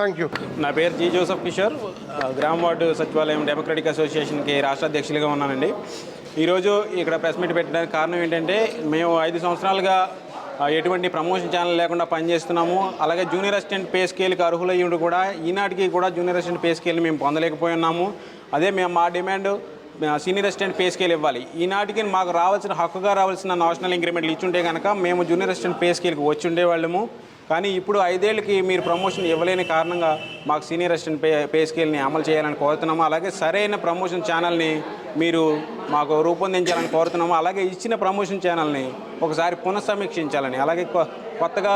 Thank you. నా పేరు G Joseph Kishore, గ్రామ వార్డు సచివాలయం డెమోక్రటిక్ అసోసియేషన్కి రాష్ట్ర అధ్యక్షులుగా ఉన్నానండి. ఈరోజు ఇక్కడ ప్రెస్ మీట్ పెట్టడానికి కారణం ఏంటంటే, మేము 5 సంవత్సరాలుగా ఎటువంటి ప్రమోషన్ ఛానల్ లేకుండా పనిచేస్తున్నాము. అలాగే జూనియర్ అసిస్టెంట్ పే స్కేల్కి అర్హులయ్యుండి కూడా ఈనాటికి కూడా జూనియర్ అసిస్టెంట్ పే స్కేల్ని మేము పొందలేకపోయి ఉన్నాము. అదే మా demand senior assistant pay scale ఇవ్వాలి. ఈనాటికి మాకు రావాల్సిన హక్కుగా రావాల్సిన నేషనల్ ఇంక్రిమెంట్లు ఇచ్చుంటే కనుక మేము జూనియర్ అసిస్టెంట్ పే స్కేల్కి వచ్చి ఉండేవాళ్ళము. కానీ ఇప్పుడు 5 ఏళ్ళకి మీరు ప్రమోషన్ ఇవ్వలేని కారణంగా మాకు సీనియర్ అసిస్టెంట్ పే స్కేల్ని అమలు చేయాలని కోరుతున్నాము. అలాగే సరైన ప్రమోషన్ ఛానల్ని మీరు మాకు రూపొందించాలని కోరుతున్నాము. అలాగే ఇచ్చిన ప్రమోషన్ ఛానల్ని ఒకసారి పునఃసమీక్షించాలని, అలాగే కొత్తగా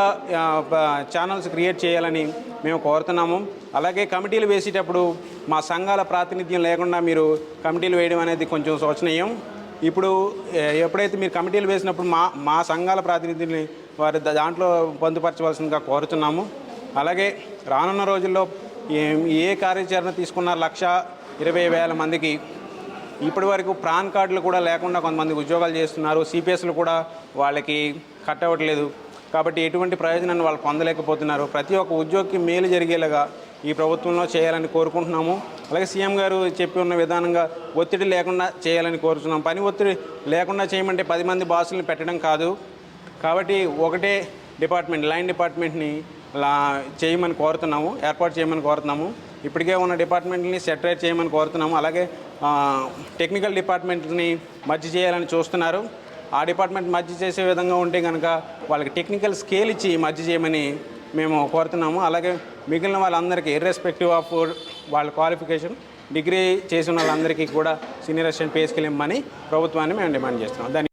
ఛానల్స్ క్రియేట్ చేయాలని మేము కోరుతున్నాము. అలాగే కమిటీలు వేసేటప్పుడు మా సంఘాల ప్రాతినిధ్యం లేకుండా మీరు కమిటీలు వేయడం అనేది కొంచెం శోచనీయం. ఇప్పుడు ఎప్పుడైతే మీరు కమిటీలు వేసినప్పుడు మా సంఘాల ప్రాతినిధ్యాన్ని వారి దాంట్లో పొందుపరచవలసిందిగా కోరుతున్నాము. అలాగే రానున్న రోజుల్లో ఏ కార్యాచరణ తీసుకున్న 1,20,000 మందికి ఇప్పటి వరకు ప్రాన్ కార్డులు కూడా లేకుండా కొంతమంది ఉద్యోగాలు చేస్తున్నారు. సిపిఎస్లు కూడా వాళ్ళకి కట్ అవ్వట్లేదు. కాబట్టి ఎటువంటి ప్రయోజనాన్ని వాళ్ళు పొందలేకపోతున్నారు. ప్రతి ఒక్క ఉద్యోగికి మేలు జరిగేలాగా ఈ ప్రభుత్వంలో చేయాలని కోరుకుంటున్నాము. అలాగే సీఎం గారు చెప్పి ఉన్న విధానంగా ఒత్తిడి లేకుండా చేయాలని కోరుతున్నాం. పని ఒత్తిడి లేకుండా చేయమంటే 10 మంది బాసులను పెట్టడం కాదు. కాబట్టి ఒకటే డిపార్ట్మెంట్, లైన్ డిపార్ట్మెంట్ని చేయమని కోరుతున్నాము, ఏర్పాటు చేయమని కోరుతున్నాము. ఇప్పటికే ఉన్న డిపార్ట్మెంట్ని సెటరేట్ చేయమని కోరుతున్నాము. అలాగే టెక్నికల్ డిపార్ట్మెంట్ని మర్జీ చేయాలని చూస్తున్నారు. ఆ డిపార్ట్మెంట్ మర్జీ చేసే విధంగా ఉంటే కనుక వాళ్ళకి టెక్నికల్ స్కేల్ ఇచ్చి మర్జీ చేయమని మేము కోరుతున్నాము. అలాగే మిగిలిన వాళ్ళందరికీ ఇర్రెస్పెక్టివ్ ఆఫ్ వాళ్ళ క్వాలిఫికేషన్, డిగ్రీ చేసిన వాళ్ళందరికీ కూడా సీనియర్ అసిస్టెంట్ పే స్కేల్ ఇవ్వమని ప్రభుత్వాన్ని మేము డిమాండ్ చేస్తున్నాం.